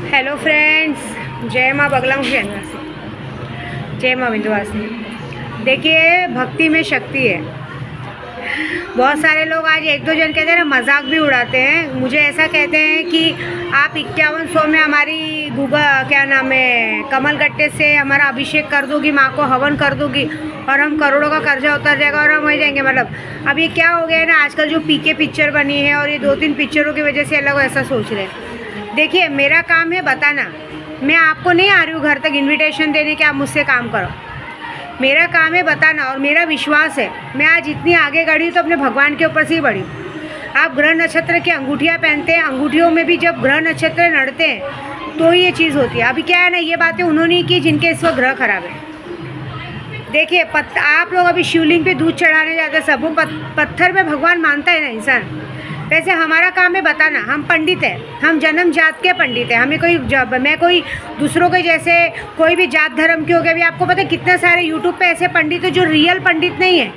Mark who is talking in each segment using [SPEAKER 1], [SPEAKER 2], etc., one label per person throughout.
[SPEAKER 1] Hello friends, जय माँ बगलामुखी निवासी, जय माँ विंध्यवासिनी। देखिए, भक्ति में शक्ति है। बहुत सारे लोग आज एक दो जन कहते हैं ना, मजाक भी उड़ाते हैं। मुझे ऐसा कहते हैं कि आप 5100 में हमारी क्या नाम है, कमल गट्टे से हमारा अभिषेक कर दोगी, माँ को हवन कर दोगी और हम करोड़ों का कर्जा उतर जाएगा और हम हो जाएंगे। मतलब अब ये क्या हो गया है ना, आजकल जो पीके पिक्चर बनी है और ये 2-3 पिक्चरों की वजह से अलग ऐसा सोच रहे हैं। देखिए, मेरा काम है बताना। मैं आपको नहीं आ रही हूँ घर तक इनविटेशन देने के आप मुझसे काम करो। मेरा काम है बताना और मेरा विश्वास है मैं आज इतनी आगे बढ़ी हूँ तो अपने भगवान के ऊपर से ही बढ़ी। आप ग्रह नक्षत्र की अंगूठियाँ पहनते हैं, अंगूठियों में भी जब ग्रह नक्षत्र नड़ते हैं तो ये चीज़ होती है। अभी क्या है ना, ये बातें उन्होंने की जिनके इस वक्त ग्रह खराब है। देखिए, आप लोग अभी शिवलिंग पे दूध चढ़ाने जाते हैं, सब पत्थर पे भगवान मानता है ना इंसान। वैसे हमारा काम है बताना। हम पंडित हैं, हम जन्म जात के पंडित हैं। हमें मैं कोई दूसरों के जैसे कोई भी जात धर्म के हो गया। अभी आपको पता है कितने सारे यूट्यूब पे ऐसे पंडित हैं जो रियल पंडित नहीं है,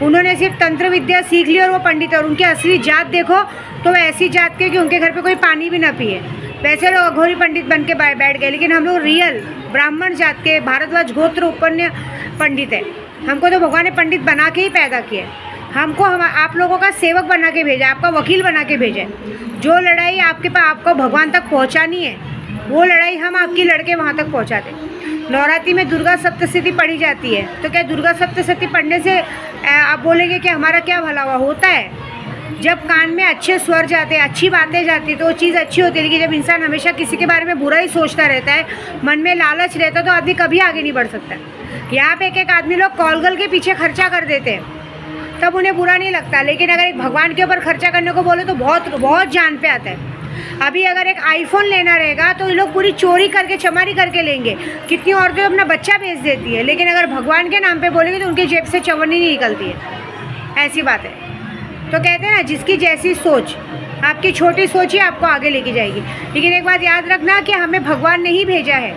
[SPEAKER 1] उन्होंने सिर्फ तंत्र विद्या सीख ली और वो पंडित है। और उनकी असली जात देखो तो वह ऐसी जात के कि उनके घर पे कोई पानी भी ना पिए। वैसे लोग अघोरी पंडित बन के बैठ गए, लेकिन हम लोग रियल ब्राह्मण जात के भारद्वाज गोत्र उपन्य पंडित है। हमको तो भगवान ने पंडित बना के ही पैदा किया। हमको आप लोगों का सेवक बना के भेजा, आपका वकील बना के भेजा। जो लड़ाई आपको भगवान तक पहुंचानी है, वो लड़ाई हम आपकी लड़के वहां तक पहुंचाते। नवरात्रि में दुर्गा सप्तशती पढ़ी जाती है, तो क्या दुर्गा सप्तशती पढ़ने से आप बोलेंगे कि हमारा क्या भला हुआ? होता है। जब कान में अच्छे स्वर जाते हैं, अच्छी बातें जाती तो वो चीज़ अच्छी होती है। लेकिन जब इंसान हमेशा किसी के बारे में बुरा ही सोचता रहता है, मन में लालच रहता है, तो आदमी कभी आगे नहीं बढ़ सकता। यहाँ पे एक आदमी लोग कॉलगल के पीछे खर्चा कर देते हैं, तब उन्हें बुरा नहीं लगता। लेकिन अगर एक भगवान के ऊपर खर्चा करने को बोले तो बहुत जान पे आता है। अभी अगर एक आईफोन लेना रहेगा तो ये लोग पूरी चोरी करके चमारी करके लेंगे। कितनी औरतें अपना बच्चा बेच देती है, लेकिन अगर भगवान के नाम पे बोलेंगे तो उनकी जेब से चवन्नी नहीं निकलती है। ऐसी बात है। तो कहते हैं ना, जिसकी जैसी सोच, आपकी छोटी सोच ही आपको आगे लेके जाएगी। लेकिन एक बात याद रखना कि हमें भगवान ने ही भेजा है,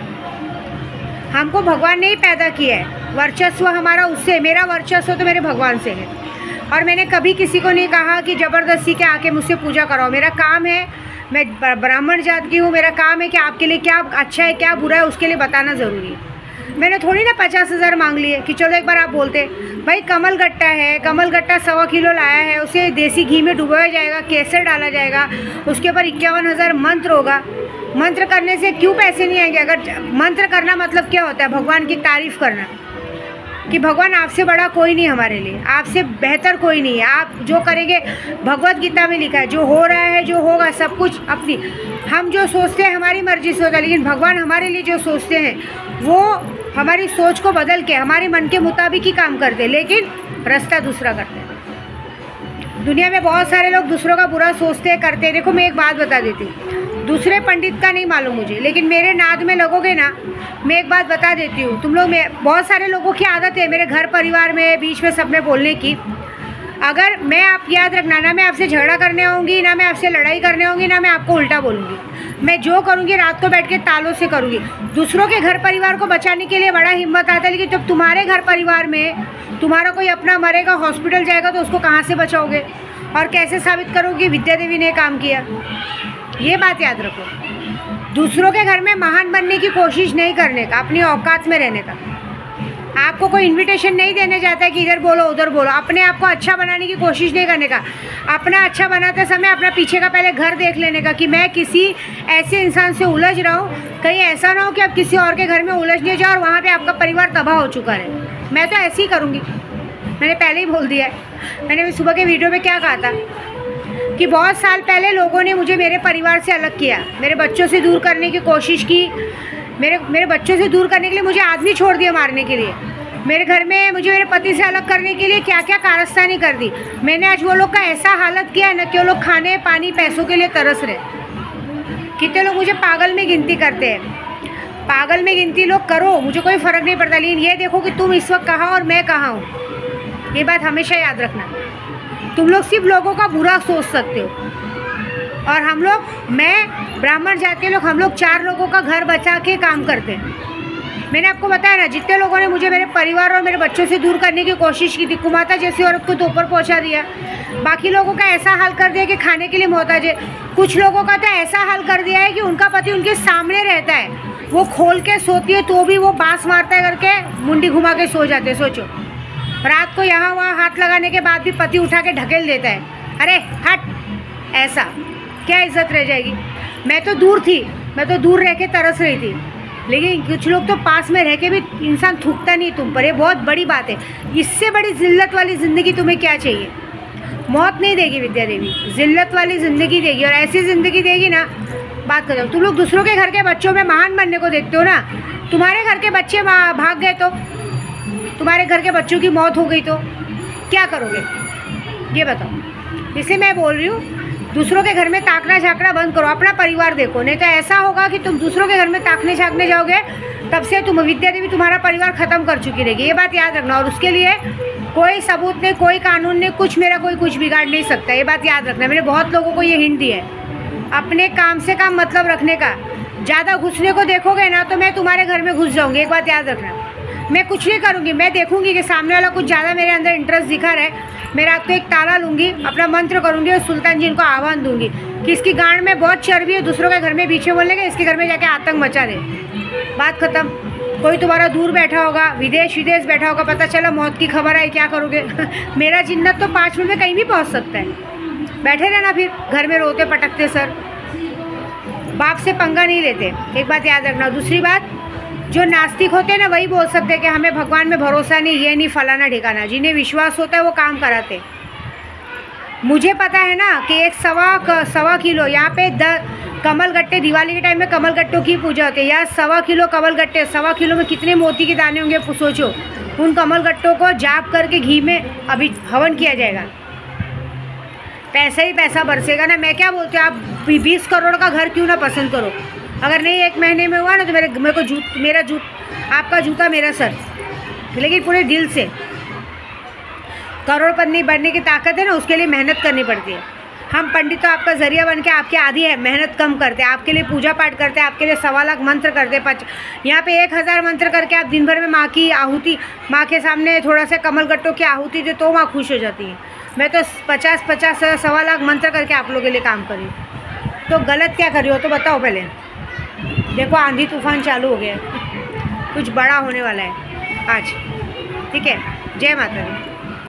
[SPEAKER 1] हमको भगवान ने ही पैदा किया है। वर्चस्व हमारा उससे, मेरा वर्चस्व तो मेरे भगवान से है। और मैंने कभी किसी को नहीं कहा कि ज़बरदस्ती के आके मुझसे पूजा कराओ। मेरा काम है, मैं ब्राह्मण जात की हूँ, मेरा काम है कि आपके लिए क्या अच्छा है क्या बुरा है उसके लिए बताना ज़रूरी है। मैंने थोड़ी ना 50,000 मांग लिए कि चलो एक बार आप बोलते भाई कमल गट्टा है, कमल गट्टा 1.25 किलो लाया है, उसे देसी घी में डुबोया जाएगा, केसर डाला जाएगा, उसके ऊपर 51,000 मंत्र होगा। मंत्र करने से क्यों पैसे नहीं आएंगे? अगर मंत्र करना मतलब क्या होता है? भगवान की तारीफ़ करना कि भगवान आपसे बड़ा कोई नहीं, हमारे लिए आपसे बेहतर कोई नहीं है। आप जो करेंगे, भगवत गीता में लिखा है, जो हो रहा है जो होगा सब कुछ अपनी, हम जो सोचते हैं हमारी मर्जी से होता है। लेकिन भगवान हमारे लिए जो सोचते हैं वो हमारी सोच को बदल के हमारे मन के मुताबिक ही काम करते हैं, लेकिन रास्ता दूसरा करते हैं। दुनिया में बहुत सारे लोग दूसरों का बुरा सोचते हैं, करते हैं। देखो, मैं एक बात बता देती हूँ, दूसरे पंडित का नहीं मालूम मुझे, लेकिन मेरे नाद में लगोगे ना, मैं एक बात बता देती हूँ। तुम लोग में बहुत सारे लोगों की आदत है मेरे घर परिवार में बीच में सब में बोलने की। अगर मैं, आप याद रखना, ना मैं आपसे झगड़ा करने आऊँगी, ना मैं आपसे लड़ाई करने आऊँगी, ना मैं आपको उल्टा बोलूँगी। मैं जो करूँगी रात को बैठ के तालों से करूँगी। दूसरों के घर परिवार को बचाने के लिए बड़ा हिम्मत आता है, लेकिन जब तुम्हारे घर परिवार में तुम्हारा कोई अपना मरेगा, हॉस्पिटल जाएगा, तो उसको कहाँ से बचाओगे और कैसे साबित करोगे विद्या देवी ने काम किया? ये बात याद रखो। दूसरों के घर में महान बनने की कोशिश नहीं करने का, अपनी औकात में रहने का। आपको कोई इनविटेशन नहीं देने जाता है कि इधर बोलो उधर बोलो। अपने आप को अच्छा बनाने की कोशिश नहीं करने का। अपना अच्छा बनाते समय अपना पीछे का पहले घर देख लेने का कि मैं किसी ऐसे इंसान से उलझ रहा हूँ, कहीं ऐसा ना हो कि आप किसी और के घर में उलझने जाओ और वहाँ पर आपका परिवार तबाह हो चुका है। मैं तो ऐसे ही करूँगी, मैंने पहले ही बोल दिया है। मैंने सुबह के वीडियो में क्या कहा था कि बहुत साल पहले लोगों ने मुझे मेरे परिवार से अलग किया, मेरे बच्चों से दूर करने की कोशिश की। मेरे बच्चों से दूर करने के लिए मुझे आदमी छोड़ दिया मारने के लिए। मेरे घर में मुझे मेरे पति से अलग करने के लिए क्या क्या कारस्तानी कर दी। मैंने आज वो लोग का ऐसा हालत किया है ना कि वो लोग खाने पानी पैसों के लिए तरस रहे। कितने लोग मुझे पागल में गिनती करते हैं। पागल में गिनती लोग करो, मुझे कोई फ़र्क नहीं पड़ता, लेकिन ये देखो कि तुम इस वक्त कहाँ और मैं कहाँ हूँ। ये बात हमेशा याद रखना। तुम लोग सिर्फ लोगों का बुरा सोच सकते हो, और हम लोग, मैं ब्राह्मण जात के लोग, हम लोग 4 लोगों का घर बचा के काम करते हैं। मैंने आपको बताया ना, जितने लोगों ने मुझे मेरे परिवार और मेरे बच्चों से दूर करने की कोशिश की थी, कुमाता जैसी औरत को तो ऊपर पहुंचा दिया। बाकी लोगों का ऐसा हाल कर दिया कि खाने के लिए मोहताज है। कुछ लोगों का तो ऐसा हाल कर दिया है कि उनका पति उनके सामने रहता है, वो खोल के सोती है तो भी वो बांस मारता है करके मुंडी घुमा के सो जाते हैं। सोचो, रात को यहाँ वहाँ हाथ लगाने के बाद भी पति उठा के ढकेल देता है, अरे हट। ऐसा क्या इज्जत रह जाएगी। मैं तो दूर थी, मैं तो दूर रह के तरस रही थी, लेकिन कुछ लोग तो पास में रह के भी इंसान थूकता नहीं तुम पर। ये बहुत बड़ी बात है। इससे बड़ी जिल्लत वाली ज़िंदगी तुम्हें क्या चाहिए। मौत नहीं देगी विद्या देवी, जिल्लत वाली ज़िंदगी देगी। और ऐसी ज़िंदगी देगी ना, बात करो। तुम लोग दूसरों के घर के बच्चों में महान बनने को देखते हो ना, तुम्हारे घर के बच्चे भाग गए तो, तुम्हारे घर के बच्चों की मौत हो गई तो क्या करोगे, ये बताओ। इसे मैं बोल रही हूँ, दूसरों के घर में ताकना झाँकना बंद करो, अपना परिवार देखो। नहीं तो ऐसा होगा कि तुम दूसरों के घर में ताकने झाँकने जाओगे, तब से तुम विद्या देवी तुम्हारा परिवार ख़त्म कर चुकी रहेगी। ये बात याद रखना। और उसके लिए कोई सबूत नहीं, कोई कानून नहीं, कुछ मेरा कोई कुछ बिगाड़ नहीं सकता। ये बात याद रखना। मैंने बहुत लोगों को ये हिंट दी है, अपने काम से काम मतलब रखने का। ज़्यादा घुसने को देखोगे ना तो मैं तुम्हारे घर में घुस जाऊँगी। एक बात याद रखना, मैं कुछ नहीं करूँगी। मैं देखूँगी कि सामने वाला कुछ ज़्यादा मेरे अंदर इंटरेस्ट दिखा रहा है, मैं रात को एक ताला लूँगी, अपना मंत्र करूँगी और सुल्तान जी को आह्वान दूँगी कि इसकी गांड में बहुत चर्बी है, दूसरों के घर में पीछे बोलने का, इसके घर में जाके आतंक मचा दे। बात खत्म। कोई तुम्हारा दूर बैठा होगा, विदेश बैठा होगा, पता चला मौत की खबर आई, क्या करोगे। मेरा जिन्नत तो 5 मिनट में कहीं भी पहुँच सकता है। बैठे रहना फिर घर में रोते पटकते सर। बाप से पंगा नहीं लेते, एक बात याद रखना। दूसरी बात, जो नास्तिक होते हैं ना, वही बोल सकते हैं कि हमें भगवान में भरोसा नहीं, ये नहीं, फलाना ठिकाना। जिन्हें विश्वास होता है वो काम कराते। मुझे पता है ना कि एक सवा किलो यहाँ पे कमल गट्टे, दिवाली के टाइम में कमल गट्टों की पूजा होती है। यहाँ 1.25 किलो कमल गट्टे, 1.25 किलो में कितने मोती के दाने होंगे सोचो। उन कमल गट्टों को जाप करके घी में अभी हवन किया जाएगा, पैसा ही पैसा बरसेगा ना। मैं क्या बोलती हूँ, आप 20 करोड़ का घर क्यों ना पसंद करो। अगर नहीं 1 महीने में हुआ ना तो मेरे को आपका जूता मेरा सर, लेकिन पूरे दिल से। करोड़पति बनने की ताकत है ना, उसके लिए मेहनत करनी पड़ती है। हम पंडित तो आपका जरिया बन के आपके आदि है, मेहनत कम करते हैं, आपके लिए पूजा पाठ करते हैं, आपके लिए 1.25 लाख मंत्र करते हैं। यहाँ पे 1000 मंत्र करके आप दिन भर में माँ की आहुति, माँ के सामने थोड़ा सा कमल गट्टों की आहुति दे तो माँ खुश हो जाती है। मैं तो 50 1.25 लाख मंत्र करके आप लोगों के लिए काम करी, तो गलत क्या करी हो तो बताओ पहले। देखो आंधी तूफान चालू हो गया है, कुछ बड़ा होने वाला है आज। ठीक है, जय माता दी।